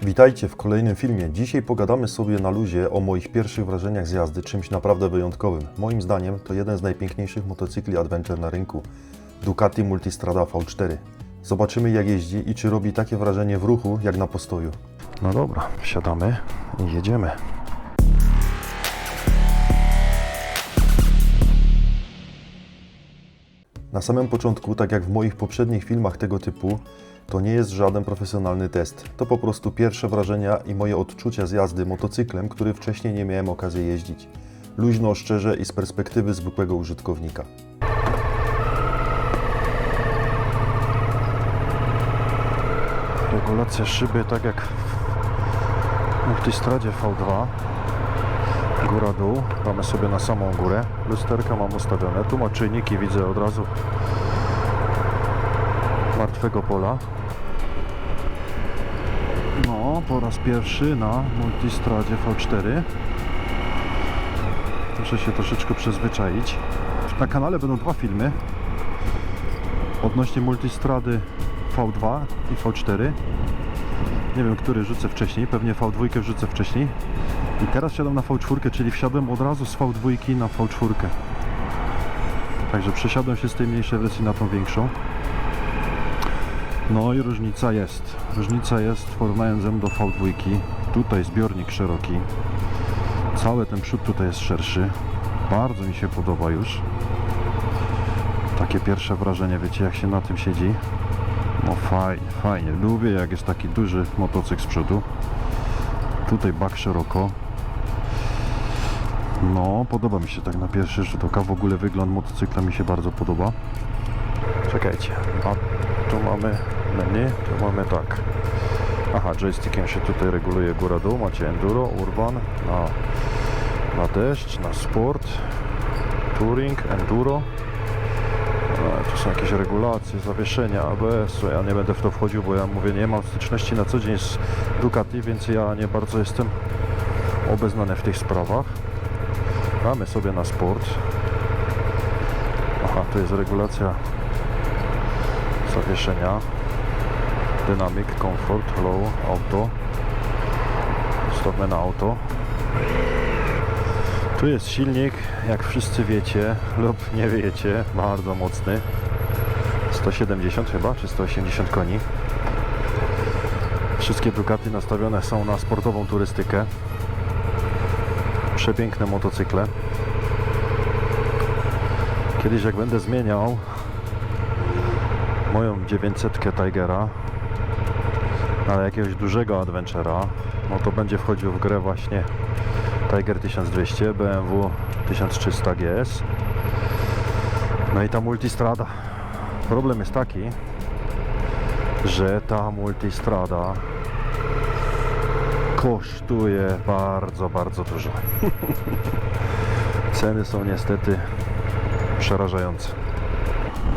Witajcie w kolejnym filmie. Dzisiaj pogadamy sobie na luzie o moich pierwszych wrażeniach z jazdy, czymś naprawdę wyjątkowym. Moim zdaniem to jeden z najpiękniejszych motocykli adventure na rynku. Ducati Multistrada V4. Zobaczymy jak jeździ i czy robi takie wrażenie w ruchu jak na postoju. No dobra, wsiadamy i jedziemy. Na samym początku, tak jak w moich poprzednich filmach tego typu, to nie jest żaden profesjonalny test. To po prostu pierwsze wrażenia i moje odczucia z jazdy motocyklem, który wcześniej nie miałem okazji jeździć. Luźno, szczerze i z perspektywy zwykłego użytkownika. Regulacja szyby tak jak w Multistradzie V2. Góra-dół. Mamy sobie na samą górę. Lusterka mam ustawione. Tu ma czujniki, widzę od razu martwego pola. No, po raz pierwszy na Multistradzie V4. Muszę się troszeczkę przyzwyczaić. Na kanale będą dwa filmy odnośnie Multistrady V2 i V4. Nie wiem, który rzucę wcześniej, pewnie V2 wrzucę wcześniej. I teraz wsiadam na V4, czyli wsiadłem od razu z V2 na V4. Także przesiadłem się z tej mniejszej wersji na tą większą. No i różnica jest. Różnica jest w porównaniu do V2. Tutaj zbiornik szeroki. Cały ten przód tutaj jest szerszy. Bardzo mi się podoba już. Takie pierwsze wrażenie, wiecie jak się na tym siedzi. No fajnie, fajnie. Lubię jak jest taki duży motocykl z przodu. Tutaj bak szeroko. No, podoba mi się tak na pierwszy rzut oka. W ogóle wygląd motocykla mi się bardzo podoba. Czekajcie, a tu mamy menu, tu mamy tak. Aha, joystickiem się tutaj reguluje góra-dół. Macie enduro, urban, na deszcz, na sport, touring, enduro. Tu są jakieś regulacje, zawieszenia, ABS-u. Ja nie będę w to wchodził, bo ja mówię, nie mam styczności na co dzień z Ducati, więc ja nie bardzo jestem obeznany w tych sprawach. Mamy sobie na sport. Aha, tu jest regulacja zawieszenia. Dynamic, comfort, low, auto. Stopmy na auto. Tu jest silnik, jak wszyscy wiecie lub nie wiecie, bardzo mocny. 170 chyba, czy 180 koni. Wszystkie Ducati nastawione są na sportową turystykę. Przepiękne motocykle. Kiedyś jak będę zmieniał moją 900 Tigera na jakiegoś dużego adventure'a, no to będzie wchodził w grę właśnie Tiger 1200, BMW 1300 GS. No i ta Multistrada. Problem jest taki, że ta Multistrada kosztuje bardzo, bardzo dużo. Ceny są niestety przerażające.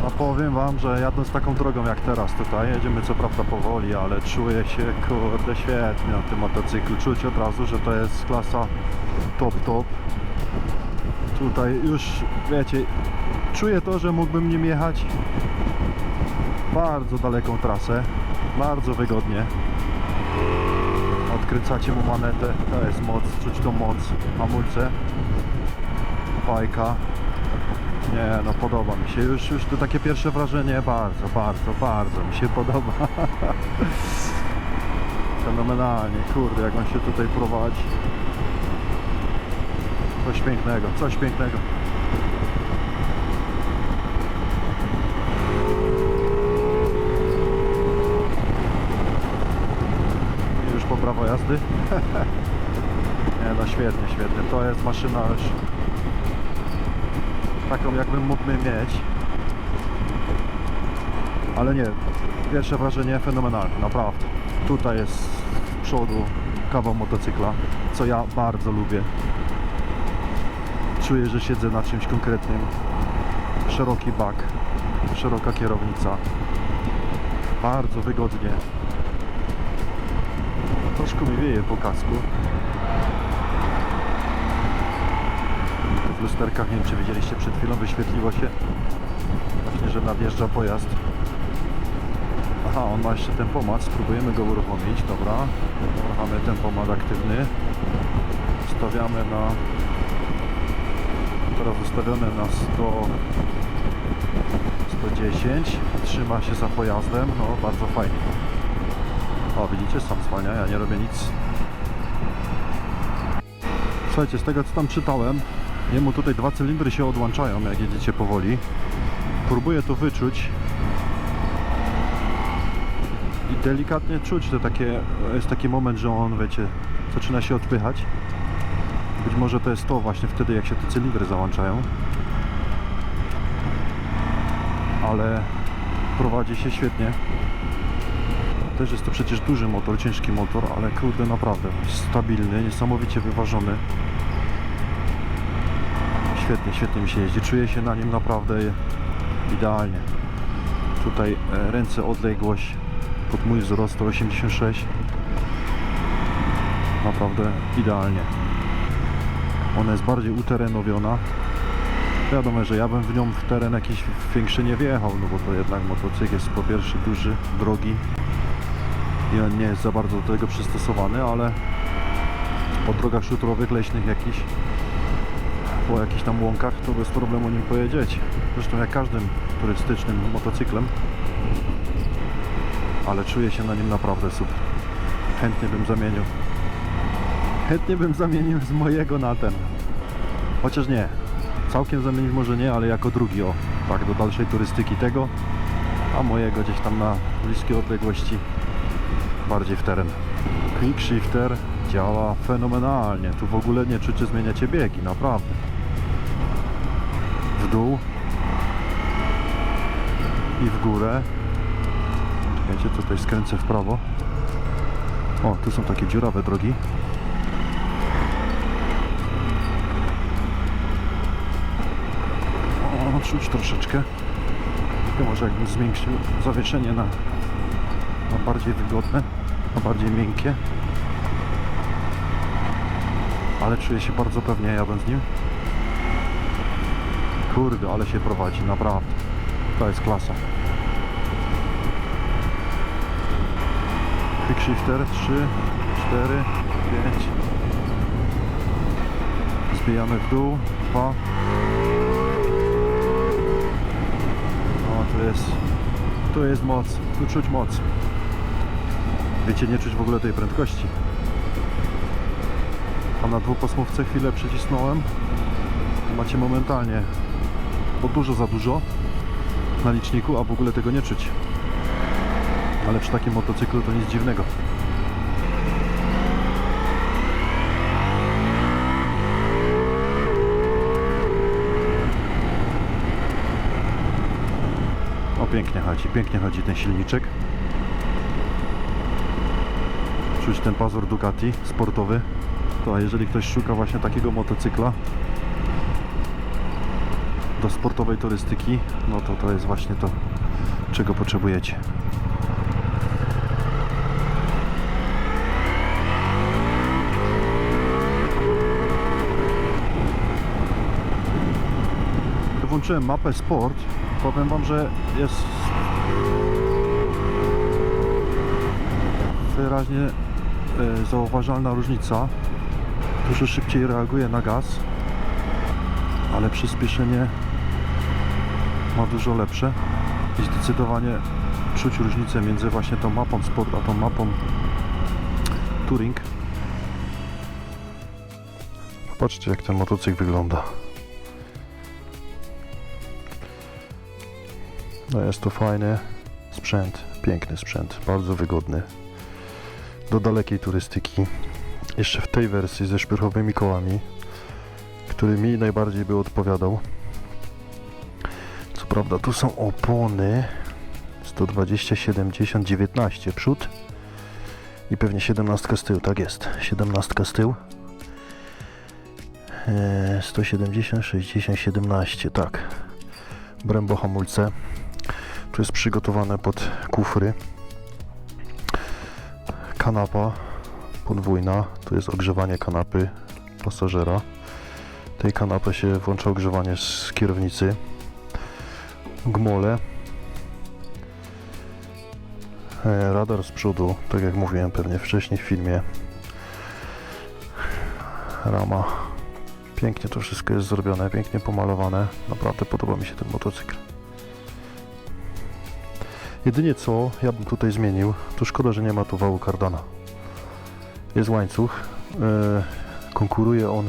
No powiem wam, że jadąc taką drogą jak teraz tutaj, jedziemy co prawda powoli, ale czuję się kurde świetnie na tym motocyklu. Czuć od razu, że to jest klasa top. Tutaj już wiecie, czuję to, że mógłbym nim jechać bardzo daleką trasę, bardzo wygodnie. Odkręcacie mu manetę, to jest moc, czuć tą moc, hamulce, fajka. Nie, no podoba mi się, już to takie pierwsze wrażenie, bardzo mi się podoba. Fenomenalnie, kurde, jak on się tutaj prowadzi. Coś pięknego. I już po prawo jazdy. Nie, no świetnie. To jest maszyna już taką jakbym mógł mieć. Ale nie, pierwsze wrażenie fenomenalne, naprawdę. Tutaj jest z przodu kawał motocykla, co ja bardzo lubię. Czuję, że siedzę na czymś konkretnym. Szeroki bak, szeroka kierownica. Bardzo wygodnie. Troszkę mi wieje po kasku. W lusterkach, nie wiem czy widzieliście, przed chwilą wyświetliło się właśnie, że nadjeżdża pojazd. Aha, on ma jeszcze tempomat, spróbujemy go uruchomić, dobra. Uruchamiamy tempomat aktywny. Stawiamy na... Teraz ustawione na 110. Trzyma się za pojazdem, no bardzo fajnie. O, widzicie, sam zwalnia, ja nie robię nic. Słuchajcie, z tego co tam czytałem, jemu tutaj 2 cylindry się odłączają, jak jedziecie powoli. Próbuję to wyczuć. I delikatnie czuć, to takie, jest taki moment, że on, wiecie, zaczyna się odpychać. Być może to jest to właśnie wtedy, jak się te cylindry załączają. Ale prowadzi się świetnie. Też jest to przecież duży motor, ciężki motor, ale kurde, naprawdę stabilny, niesamowicie wyważony. Świetnie, świetnie mi się jeździ. Czuję się na nim naprawdę idealnie. Tutaj ręce, odległość pod mój wzrost to 86. Naprawdę idealnie. Ona jest bardziej uterenowiona. Wiadomo, że ja bym w nią w teren jakiś większy nie wjechał, no bo to jednak motocykl jest po pierwsze duży, drogi i on nie jest za bardzo do tego przystosowany, ale po drogach szutrowych, leśnych jakichś, po jakichś tam łąkach, to bez problemu nim pojedziecie. Zresztą jak każdym turystycznym motocyklem, ale czuję się na nim naprawdę super. Chętnie bym zamienił. Chętnie bym zamienił z mojego na ten. Chociaż nie. Całkiem zamienić może nie, ale jako drugi, o. Tak, do dalszej turystyki tego, a mojego gdzieś tam na bliskie odległości, bardziej w teren. Quick shifter działa fenomenalnie. Tu w ogóle nie czuć, że zmieniacie biegi, naprawdę. W dół i w górę. Wiecie, tutaj skręcę w prawo. O, tu są takie dziurawe drogi. O, czuć troszeczkę. Może jakbym zwiększył zawieszenie na bardziej wygodne, na bardziej miękkie. Ale czuję się bardzo pewnie jadąc nim. Kurde, ale się prowadzi, naprawdę. To jest klasa. Quick shifter 3, 4, 5. Zbijamy w dół 2. O, tu jest moc, tu czuć moc. Wiecie, nie czuć w ogóle tej prędkości. A na dwupasmówce chwilę przycisnąłem. Macie momentalnie po dużo za dużo na liczniku, a w ogóle tego nie czuć. Ale przy takim motocyklu to nic dziwnego. O, pięknie chodzi ten silniczek. Czuć ten pazur Ducati sportowy. To jeżeli ktoś szuka właśnie takiego motocykla do sportowej turystyki, no to jest właśnie to, czego potrzebujecie. Włączyłem mapę Sport. Powiem wam, że jest wyraźnie zauważalna różnica. Dużo szybciej reaguje na gaz, ale przyspieszenie ma dużo lepsze i zdecydowanie czuć różnicę między właśnie tą mapą Sport a tą mapą Touring. Patrzcie, jak ten motocykl wygląda. No jest to fajny sprzęt, piękny sprzęt, bardzo wygodny do dalekiej turystyki. Jeszcze w tej wersji ze szprychowymi kołami, który mi najbardziej by odpowiadał. Co prawda tu są opony 120, 70, 19 przód i pewnie 17 z tyłu, tak jest, 17 z tyłu. 170, 60, 17, tak. Brembo hamulce. Tu jest przygotowane pod kufry. Kanapa podwójna. Tu jest ogrzewanie kanapy pasażera. Tej kanapy się włącza ogrzewanie z kierownicy. Gmole. Radar z przodu, tak jak mówiłem pewnie wcześniej w filmie. Rama. Pięknie to wszystko jest zrobione, pięknie pomalowane. Naprawdę podoba mi się ten motocykl. Jedynie co ja bym tutaj zmienił, to szkoda, że nie ma tu wału kardana. Jest łańcuch. Konkuruje on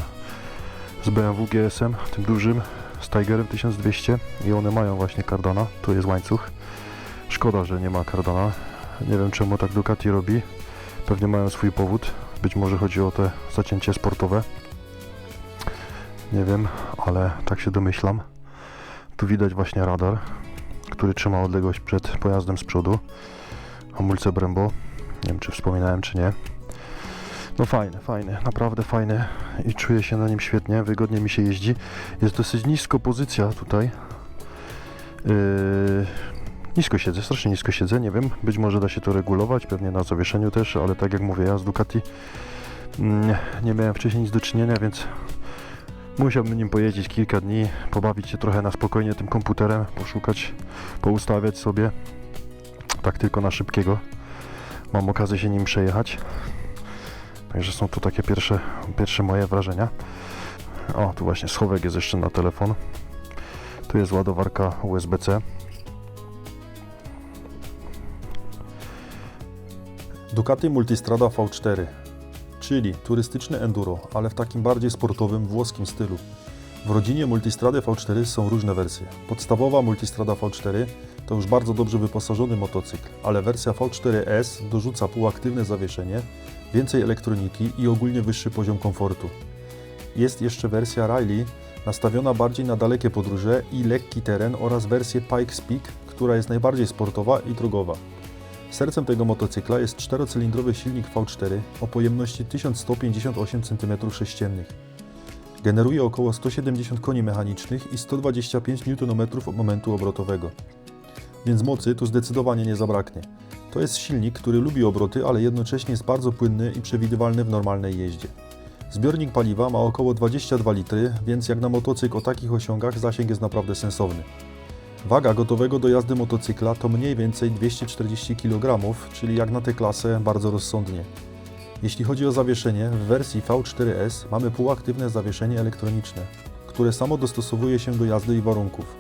z BMW GS-em, tym dużym, z Tigerem 1200 i one mają właśnie kardana. Tu jest łańcuch. Szkoda, że nie ma kardana. Nie wiem, czemu tak Ducati robi. Pewnie mają swój powód. Być może chodzi o te zacięcie sportowe. Nie wiem, ale tak się domyślam. Tu widać właśnie radar, który trzyma odległość przed pojazdem z przodu. Hamulce Brembo. Nie wiem, czy wspominałem, czy nie. No fajny, naprawdę fajny i czuję się na nim świetnie, wygodnie mi się jeździ. Jest dosyć nisko pozycja tutaj. Nisko siedzę, strasznie nisko siedzę, nie wiem, być może da się to regulować, pewnie na zawieszeniu też, ale tak jak mówię, ja z Ducati nie miałem wcześniej nic do czynienia, więc musiałbym nim pojeździć kilka dni, pobawić się trochę na spokojnie tym komputerem, poszukać, poustawiać sobie, tak tylko na szybkiego. Mam okazję się nim przejechać. Także są tu takie pierwsze moje wrażenia. O, tu właśnie schowek jest jeszcze na telefon. Tu jest ładowarka USB-C. Ducati Multistrada V4, czyli turystyczne enduro, ale w takim bardziej sportowym, włoskim stylu. W rodzinie Multistrady V4 są różne wersje. Podstawowa Multistrada V4 to już bardzo dobrze wyposażony motocykl, ale wersja V4S dorzuca półaktywne zawieszenie, więcej elektroniki i ogólnie wyższy poziom komfortu. Jest jeszcze wersja Rally, nastawiona bardziej na dalekie podróże i lekki teren oraz wersję Pikes Peak, która jest najbardziej sportowa i drogowa. Sercem tego motocykla jest 4-cylindrowy silnik V4 o pojemności 1158 cm3. Generuje około 170 koni mechanicznych i 125 Nm momentu obrotowego. Więc mocy tu zdecydowanie nie zabraknie. To jest silnik, który lubi obroty, ale jednocześnie jest bardzo płynny i przewidywalny w normalnej jeździe. Zbiornik paliwa ma około 22 litry, więc jak na motocykl o takich osiągach zasięg jest naprawdę sensowny. Waga gotowego do jazdy motocykla to mniej więcej 240 kg, czyli jak na tę klasę bardzo rozsądnie. Jeśli chodzi o zawieszenie, w wersji V4S mamy półaktywne zawieszenie elektroniczne, które samo dostosowuje się do jazdy i warunków.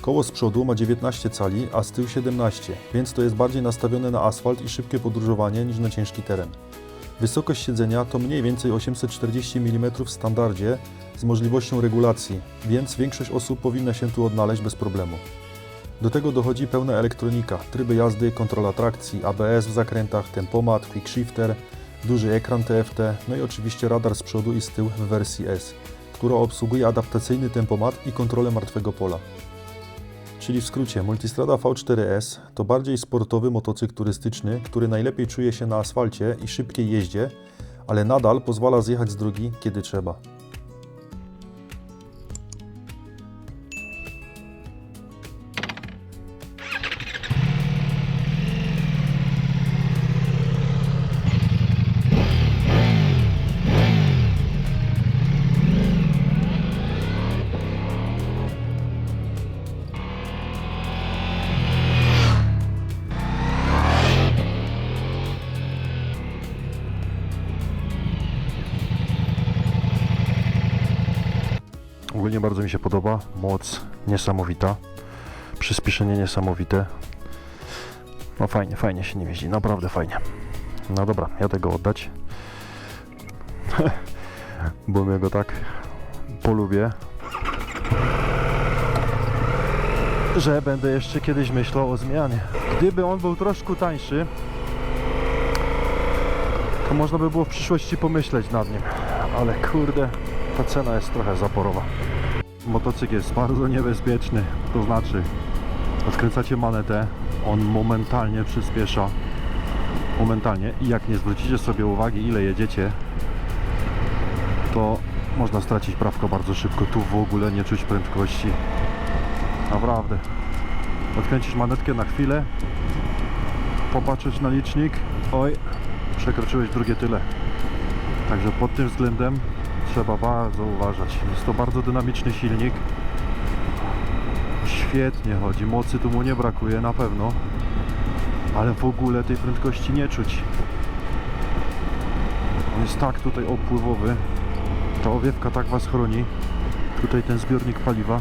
Koło z przodu ma 19 cali, a z tyłu 17, więc to jest bardziej nastawione na asfalt i szybkie podróżowanie niż na ciężki teren. Wysokość siedzenia to mniej więcej 840 mm w standardzie z możliwością regulacji, więc większość osób powinna się tu odnaleźć bez problemu. Do tego dochodzi pełna elektronika, tryby jazdy, kontrola trakcji, ABS w zakrętach, tempomat, quick shifter, duży ekran TFT, no i oczywiście radar z przodu i z tyłu w wersji S, która obsługuje adaptacyjny tempomat i kontrolę martwego pola. Czyli w skrócie, Multistrada V4S to bardziej sportowy motocykl turystyczny, który najlepiej czuje się na asfalcie i szybkiej jeździe, ale nadal pozwala zjechać z drogi, kiedy trzeba. Ogólnie bardzo mi się podoba, moc niesamowita, przyspieszenie niesamowite. No fajnie się nim jeździ, naprawdę fajnie. No dobra, jadę go oddać, bo mnie go tak polubię, że będę jeszcze kiedyś myślał o zmianie. Gdyby on był troszkę tańszy, to można by było w przyszłości pomyśleć nad nim, ale kurde, ta cena jest trochę zaporowa. Motocykl jest bardzo niebezpieczny, to znaczy odkręcacie manetę, on momentalnie przyspiesza, momentalnie, i jak nie zwrócicie sobie uwagi, ile jedziecie, to można stracić prawko bardzo szybko. Tu w ogóle nie czuć prędkości, naprawdę. Odkręcisz manetkę na chwilę, popatrzysz na licznik, oj, przekroczyłeś drugie tyle. Także pod tym względem trzeba bardzo uważać. Jest to bardzo dynamiczny silnik. Świetnie chodzi, mocy tu mu nie brakuje na pewno. Ale w ogóle tej prędkości nie czuć. On jest tak tutaj opływowy. Ta owiewka tak was chroni. Tutaj ten zbiornik paliwa,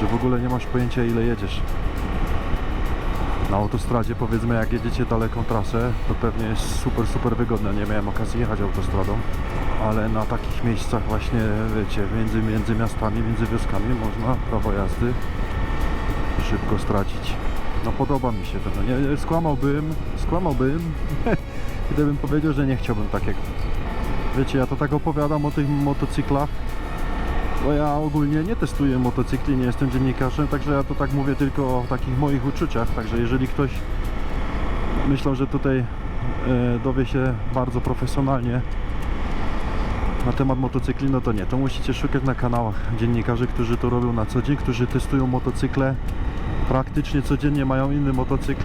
że w ogóle nie masz pojęcia, ile jedziesz. Na autostradzie, powiedzmy, jak jedziecie daleką trasę, to pewnie jest super wygodne. Nie miałem okazji jechać autostradą, ale na takich miejscach właśnie, wiecie, między miastami, między wioskami można prawo jazdy szybko stracić. No podoba mi się to. No, nie, skłamałbym, gdybym powiedział, że nie chciałbym takiego. Wiecie, ja to tak opowiadam o tych motocyklach, bo ja ogólnie nie testuję motocykli, nie jestem dziennikarzem, także ja to tak mówię tylko o takich moich uczuciach. Także jeżeli ktoś myślał, że tutaj dowie się bardzo profesjonalnie na temat motocykli, no to nie. To musicie szukać na kanałach dziennikarzy, którzy to robią na co dzień, którzy testują motocykle, praktycznie codziennie mają inny motocykl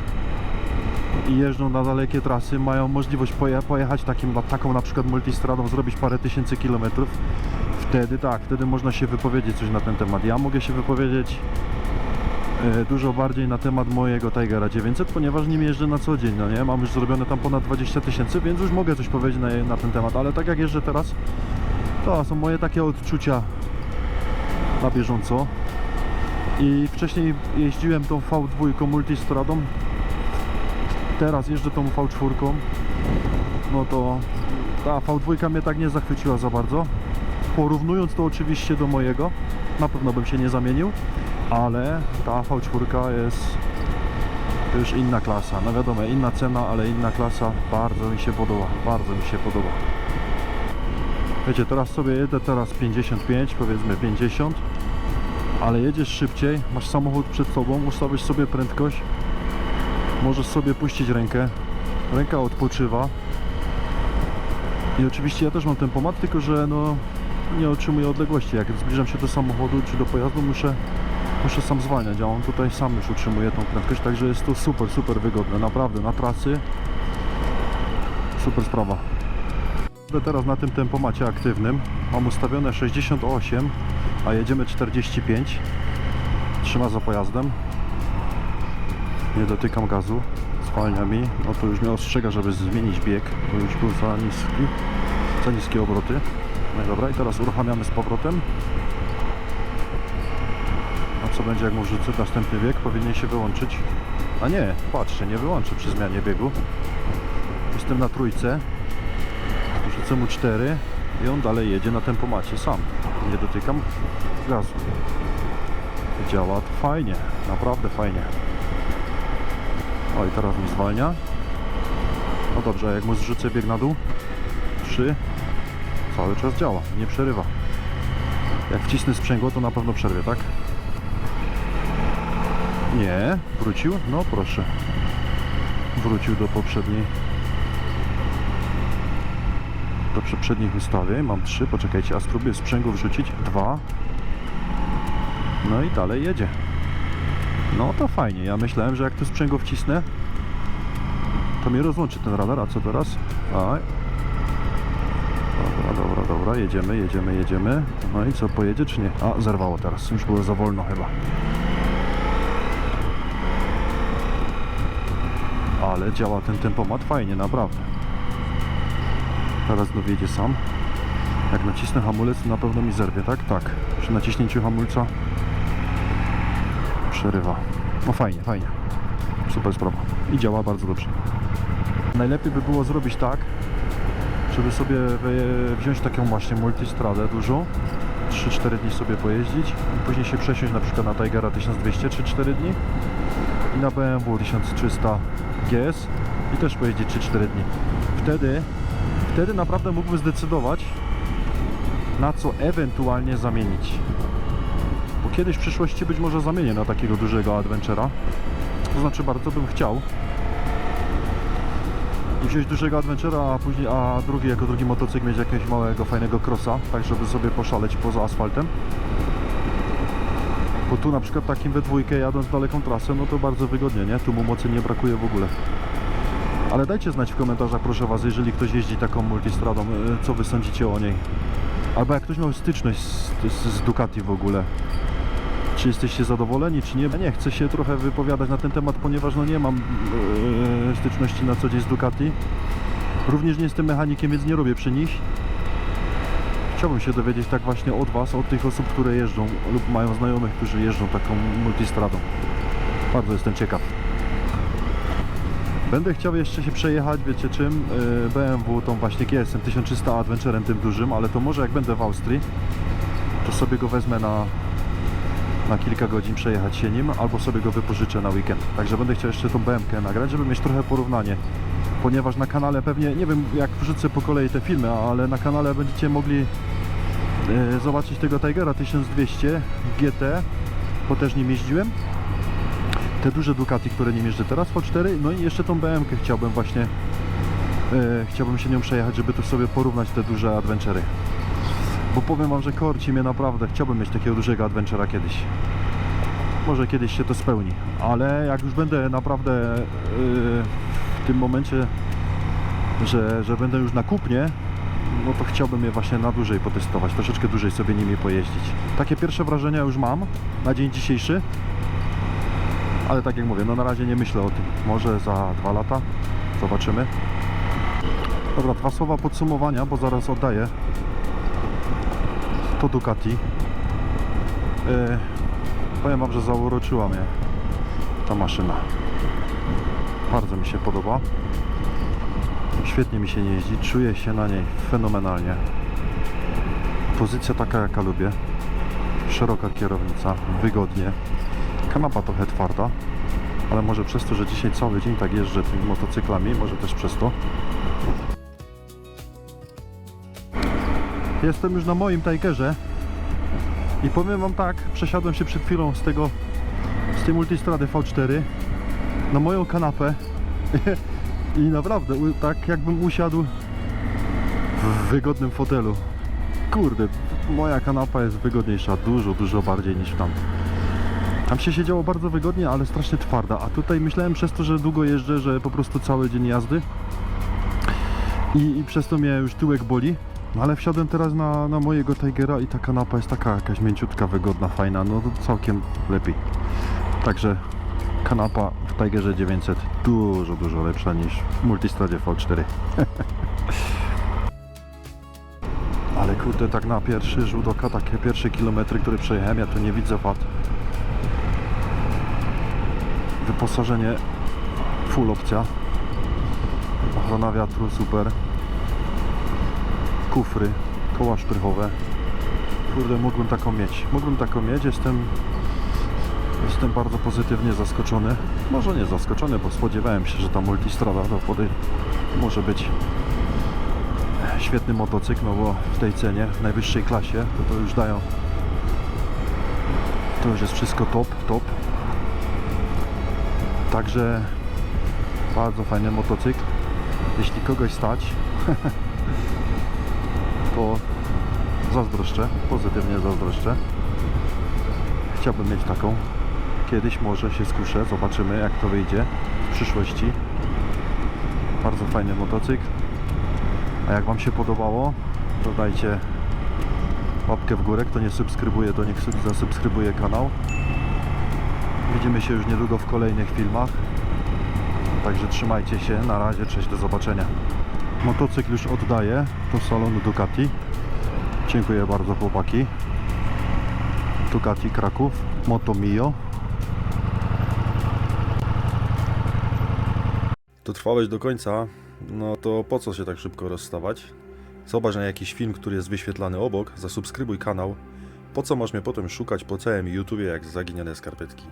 i jeżdżą na dalekie trasy, mają możliwość pojechać taką na przykład multistradą, zrobić parę tysięcy kilometrów. Wtedy tak, wtedy można się wypowiedzieć coś na ten temat. Ja mogę się wypowiedzieć dużo bardziej na temat mojego Tigera 900, ponieważ nim jeżdżę na co dzień, no nie? Mam już zrobione tam ponad 20 000, więc już mogę coś powiedzieć na ten temat, ale tak jak jeżdżę teraz, to są moje takie odczucia na bieżąco. I wcześniej jeździłem tą V2 multistradą, teraz jeżdżę tą V4, no to ta V2 mnie tak nie zachwyciła za bardzo. Porównując to oczywiście do mojego, na pewno bym się nie zamienił, ale ta V4 jest już inna klasa. No wiadomo, inna cena, ale inna klasa. Bardzo mi się podoba. Wiecie, teraz sobie jedę 55, powiedzmy 50, ale jedziesz szybciej, masz samochód przed sobą, ustawisz sobie prędkość, możesz sobie puścić rękę, ręka odpoczywa. I oczywiście ja też mam tempomat, tylko że no nie otrzymuję odległości. Jak zbliżam się do samochodu czy do pojazdu, muszę sam zwalniać, a on tutaj sam już utrzymuje tą prędkość, także jest to super wygodne, naprawdę, na trasy super sprawa. Teraz na tym tempomacie aktywnym mam ustawione 68, a jedziemy 45, trzyma za pojazdem, nie dotykam gazu, zwalnia mi, no to już mnie ostrzega, żeby zmienić bieg, bo już był za niskie obroty. No i dobra, i teraz uruchamiamy z powrotem. A co będzie, jak mu rzucę następny bieg? Powinien się wyłączyć. A nie, patrzcie, nie wyłączy przy zmianie biegu. Jestem na trójce, rzucę mu 4 i on dalej jedzie na tempomacie sam. Nie dotykam gazu. Działa to fajnie, naprawdę fajnie. O, i teraz mi zwalnia. No dobrze, a jak mu zrzucę bieg na dół? 3. Cały czas działa, nie przerywa. Jak wcisnę sprzęgło, to na pewno przerwie, tak? Nie, wrócił? No proszę. Wrócił do poprzednich ustawień. Mam 3, poczekajcie, a spróbuję sprzęgło wrzucić. 2. No i dalej jedzie. No to fajnie, ja myślałem, że jak to sprzęgło wcisnę, to mnie rozłączy ten radar, a co teraz? Aj. Dobra, jedziemy. No i co, pojedzie czy nie? A, zerwało teraz, już było za wolno chyba. Ale działa ten tempomat fajnie, naprawdę. Teraz znów jedzie sam. Jak nacisnę hamulec, to na pewno mi zerwie, tak? Tak. Przy naciśnięciu hamulca przerywa. No fajnie. Super sprawa. I działa bardzo dobrze. Najlepiej by było zrobić tak, żeby sobie wziąć taką właśnie multistradę dużą, 3-4 dni sobie pojeździć i później się przesiąść na przykład na Tigera 1200 czy 4 dni i na BMW 1300 GS i też pojeździć 3-4 dni. Wtedy naprawdę mógłbym zdecydować, na co ewentualnie zamienić. Bo kiedyś w przyszłości być może zamienię na takiego dużego adventure'a. To znaczy bardzo bym chciał i wziąć dużego adventure'a, a jako drugi motocykl mieć jakiegoś małego, fajnego crossa, tak żeby sobie poszaleć poza asfaltem. Bo tu na przykład takim we dwójkę jadąc daleką trasę, no to bardzo wygodnie, nie? Tu mu mocy nie brakuje w ogóle. Ale dajcie znać w komentarzach, proszę was, jeżeli ktoś jeździ taką multistradą, co wy sądzicie o niej. Albo jak ktoś miał styczność z Ducati w ogóle. Czy jesteście zadowoleni, czy nie? Nie chcę się trochę wypowiadać na ten temat, ponieważ no nie mam styczności na co dzień z Ducati. Również nie jestem mechanikiem, więc nie robię przy nich. Chciałbym się dowiedzieć tak właśnie od Was, od tych osób, które jeżdżą lub mają znajomych, którzy jeżdżą taką multistradą. Bardzo jestem ciekaw. Będę chciał jeszcze się przejechać, wiecie czym? BMW, tą właśnie GSM 1300 Adventurem tym dużym, ale to może jak będę w Austrii, to sobie go wezmę na kilka godzin, przejechać się nim, albo sobie go wypożyczę na weekend. Także będę chciał jeszcze tą BM-kę nagrać, żeby mieć trochę porównanie. Ponieważ na kanale pewnie, nie wiem jak wrzucę po kolei te filmy, ale na kanale będziecie mogli zobaczyć tego Tigera 1200 GT, bo też nim jeździłem. Te duże Ducati, które nim jeżdżę teraz, V4, no i jeszcze tą BM-kę chciałbym właśnie, chciałbym się nią przejechać, żeby tu sobie porównać te duże adventury. Bo powiem Wam, że korci mnie naprawdę, chciałbym mieć takiego dużego adventura kiedyś. Może kiedyś się to spełni, ale jak już będę naprawdę w tym momencie, że będę już na kupnie, no to chciałbym je właśnie na dłużej potestować, troszeczkę dłużej sobie nimi pojeździć. Takie pierwsze wrażenia już mam na dzień dzisiejszy, ale tak jak mówię, no na razie nie myślę o tym. Może za 2 lata zobaczymy. Dobra, 2 słowa podsumowania, bo zaraz oddaję to Ducati. Powiem Wam, że zauroczyła mnie ta maszyna. Bardzo mi się podoba. Świetnie mi się jeździ, czuję się na niej fenomenalnie. Pozycja taka jaka lubię. Szeroka kierownica, wygodnie. Kanapa trochę twarda, ale może przez to, że dzisiaj cały dzień tak jeżdżę tymi motocyklami, może też przez to. Jestem już na moim Tigerze i powiem Wam tak, przesiadłem się przed chwilą z tej Multistrady V4 na moją kanapę i naprawdę tak jakbym usiadł w wygodnym fotelu. Kurde, moja kanapa jest wygodniejsza, dużo bardziej niż tam. Tam się siedziało bardzo wygodnie, ale strasznie twarda, a tutaj myślałem przez to, że długo jeżdżę, że po prostu cały dzień jazdy i przez to mnie już tyłek boli. No ale wsiadłem teraz na mojego Tigera i ta kanapa jest taka jakaś mięciutka, wygodna, fajna, no to całkiem lepiej. Także kanapa w Tigerze 900 dużo lepsza niż w Multistradzie V4. Ale kurde, tak na pierwszy rzut oka, takie pierwsze kilometry, które przejechałem, ja tu nie widzę wad. Wyposażenie full opcja. Ochrona wiatru super. Kufry, koła szprychowe. Kurde, mógłbym taką mieć. Jestem bardzo pozytywnie zaskoczony. Może nie zaskoczony, bo spodziewałem się, że ta Multistrada to może być świetny motocykl, no bo w tej cenie, w najwyższej klasie, to już dają. To już jest wszystko top. Także bardzo fajny motocykl. Jeśli kogoś stać, to zazdroszczę, pozytywnie zazdroszczę. Chciałbym mieć taką. Kiedyś może się skuszę, zobaczymy jak to wyjdzie w przyszłości. Bardzo fajny motocykl. A jak Wam się podobało, to dajcie łapkę w górę. Kto nie subskrybuje, to niech zasubskrybuje kanał. Widzimy się już niedługo w kolejnych filmach. Także trzymajcie się. Na razie, cześć, do zobaczenia. Motocykl już oddaję do salonu Ducati. Dziękuję bardzo, chłopaki. Ducati Kraków, Moto Mio. Dotrwałeś do końca, no to po co się tak szybko rozstawać? Zobacz na jakiś film, który jest wyświetlany obok, zasubskrybuj kanał. Po co masz mnie potem szukać po całym YouTubie jak zaginione skarpetki?